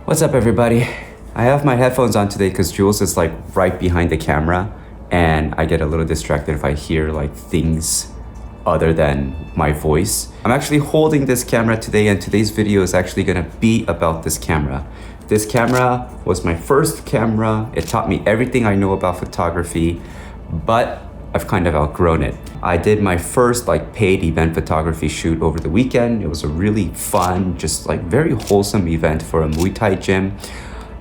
What's up, everybody? I have my headphones on today because Jules is like right behind the camera and I get a little distracted if I hear like things other than my voice. I'm actually holding this camera today and today's video is actually gonna be about this camera. This camera was my first camera. It taught me everything I know about photography, but I've kind of outgrown it. I did my first like paid event photography shoot over the weekend. It was a really fun, just like very wholesome event for a Muay Thai gym.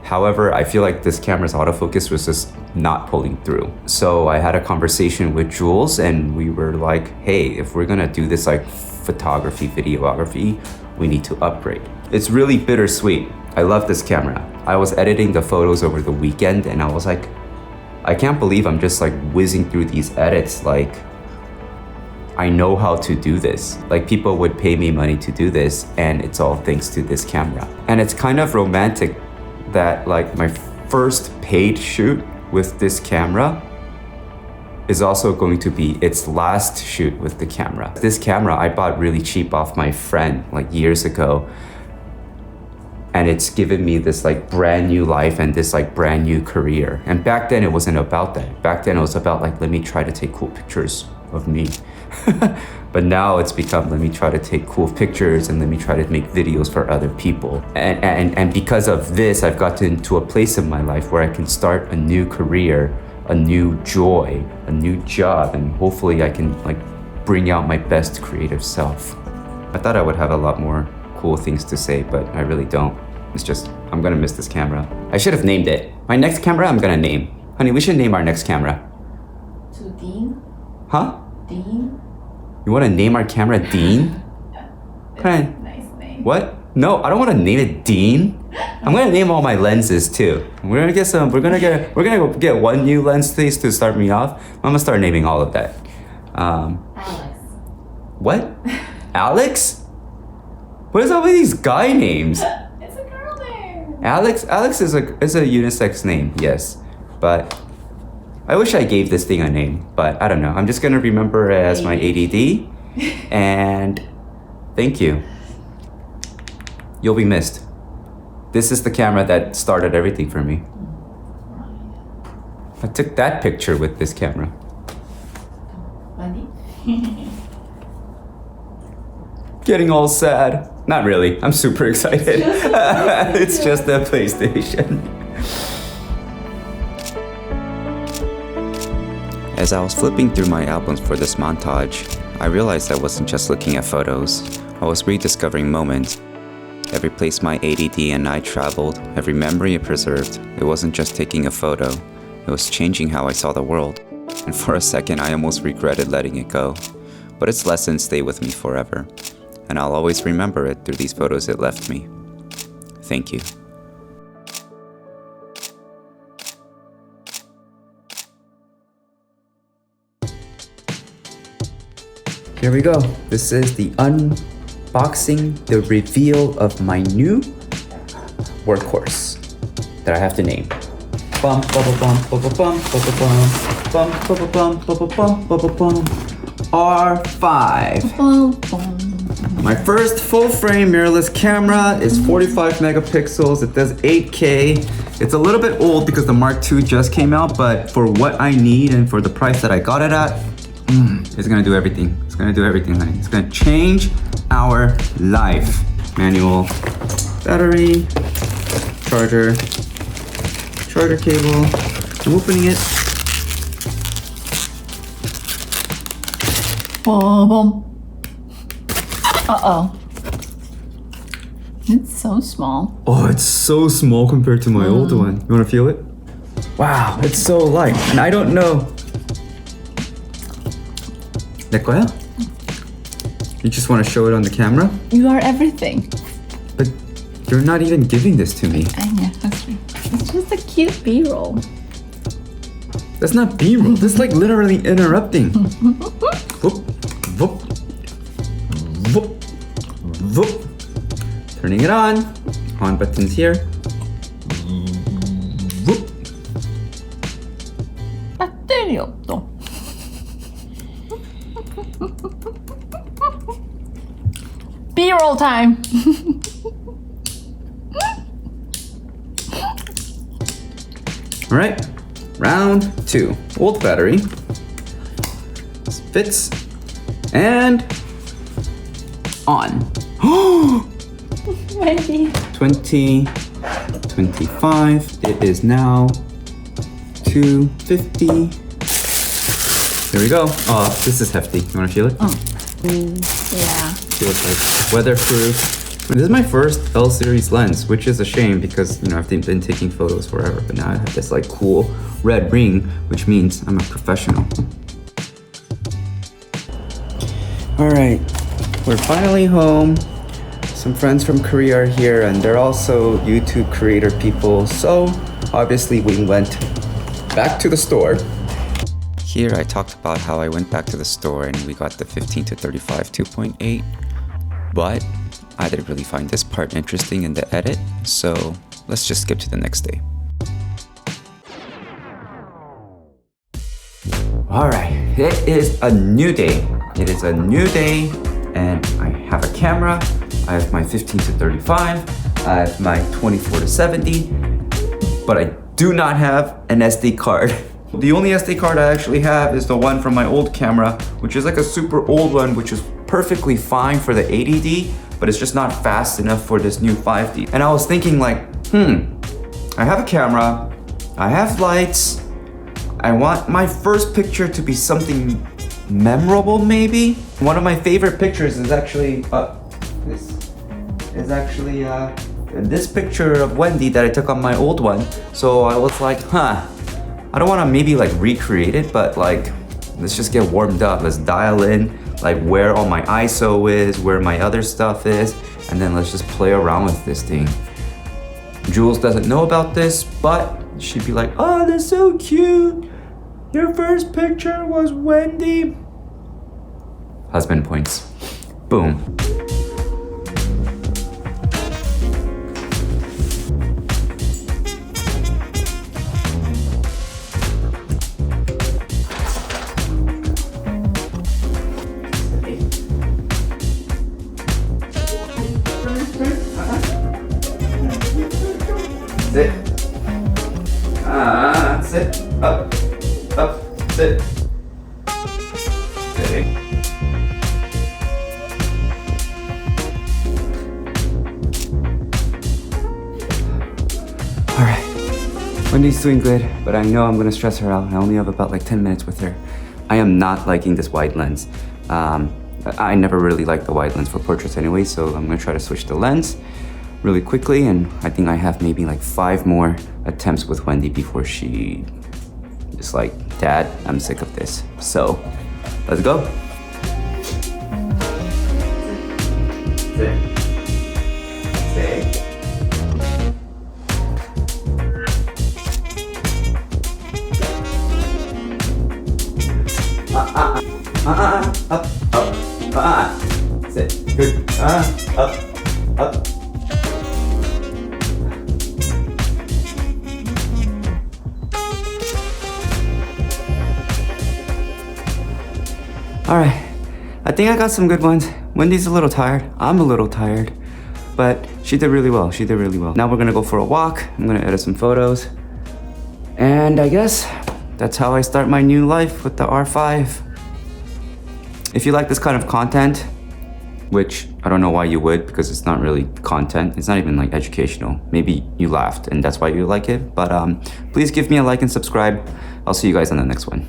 However, I feel like this camera's autofocus was just not pulling through. So I had a conversation with Jules and we were like, hey, if we're gonna do this like photography, videography, we need to upgrade. It's really bittersweet. I love this camera. I was editing the photos over the weekend and I was like, I can't believe I'm just like whizzing through these edits. Like, I know how to do this. Like, people would pay me money to do this and it's all thanks to this camera. And it's kind of romantic that like my first paid shoot with this camera is also going to be its last shoot with the camera. This camera I bought really cheap off my friend like years ago. And it's given me this like brand new life and this like brand new career. And back then it wasn't about that. Back then it was about like, let me try to take cool pictures of me. But now it's become, let me try to take cool pictures and let me try to make videos for other people. And because of this, I've gotten into a place in my life where I can start a new career, a new joy, a new job, and hopefully I can like bring out my best creative self. I thought I would have a lot more cool things to say, but I really don't. It's just, I'm gonna miss this camera. I should have named it. My next camera, I'm gonna name. Honey, we should name our next camera. To Dean? Huh? Dean? You wanna name our camera Dean? That's a nice name. What? No, I don't wanna name it Dean. I'm gonna name all my lenses too. We're gonna get one new lens please to start me off. I'm gonna start naming all of that. Alex. What? Alex? What is up with these guy names? It's a girl name. Alex is a unisex name, yes. But I wish I gave this thing a name, but I don't know. I'm just gonna remember it as my ADD. And thank you. You'll be missed. This is the camera that started everything for me. I took that picture with this camera. Funny. Getting all sad. Not really. I'm super excited. It's just a PlayStation. As I was flipping through my albums for this montage, I realized I wasn't just looking at photos. I was rediscovering moments. Every place my ADD and I traveled, every memory it preserved, it wasn't just taking a photo. It was changing how I saw the world. And for a second, I almost regretted letting it go. But its lessons stay with me forever. And I'll always remember it through these photos it left me. Thank you. Here we go. This is the unboxing, the reveal of my new workhorse that I have to name. Bum bum bum bum bum bum bum bum bum bum bum bum R5. My first full-frame mirrorless camera is 45 megapixels. It does 8K. It's a little bit old because the Mark II just came out, but for what I need and for the price that I got it at, it's gonna do everything. It's gonna do everything, honey. It's gonna change our life. Manual, battery, charger cable. I'm opening it. Boom, boom. Uh-oh. It's so small. Oh, it's so small compared to my old one. You wanna feel it? Wow, it's so light. And I don't know. 내 거야? You just wanna show it on the camera? You are everything. But you're not even giving this to me. I know. It's just a cute B-roll. That's not B-roll. That's like literally interrupting. Whoop, whoop, whoop, whoop. Turning it on. On buttons here. Whoop. 배터리 없어. B-roll time. All right, round 2. Old battery. Fits. And on. Wendy. 20, 25. It is now 250. Here we go. Oh, this is hefty. You wanna feel it? Oh. Yeah. Feels like weatherproof. This is my first L series lens, which is a shame because I've been taking photos forever, but now I have this like cool red ring, which means I'm a professional. All right, we're finally home. Some friends from Korea are here and they're also YouTube creator people. So obviously we went back to the store. Here I talked about how I went back to the store and we got the 15 to 35 2.8, but I didn't really find this part interesting in the edit, so let's just skip to the next day. All right, it is a new day. It is a new day and I have a camera. I have my 15 to 35. I have my 24 to 70, but I do not have an SD card. The only SD card I actually have is the one from my old camera, which is like a super old one, which is perfectly fine for the 80D, but it's just not fast enough for this new 5D. And I was thinking like, I have a camera, I have lights, I want my first picture to be something memorable maybe. One of my favorite pictures is actually, this picture of Wendy that I took on my old one. So I was like, I don't want to maybe like recreate it, but like, let's just get warmed up. Let's dial in like where all my ISO is, where my other stuff is, and then let's just play around with this thing. Jules doesn't know about this, but she'd be like, oh, that's so cute. Your first picture was Wendy. Husband points. Boom. Sit. Sit. Up. Sit. Sitting. Alright. Wendy's doing good, but I know I'm gonna stress her out. I only have about like 10 minutes with her. I am not liking this wide lens. I never really liked the wide lens for portraits anyway, so I'm gonna try to switch the lens really quickly, and I think I have maybe like 5 more attempts with Wendy before she is like, Dad, I'm sick of this. So, let's go. Sit. Stay. Up. Sit. Good. Up. All right, I think I got some good ones. Wendy's a little tired, I'm a little tired, but she did really well, Now we're gonna go for a walk, I'm gonna edit some photos, and I guess that's how I start my new life with the R5. If you like this kind of content, which I don't know why you would, because it's not really content, it's not even like educational. Maybe you laughed and that's why you like it, but please give me a like and subscribe. I'll see you guys on the next one.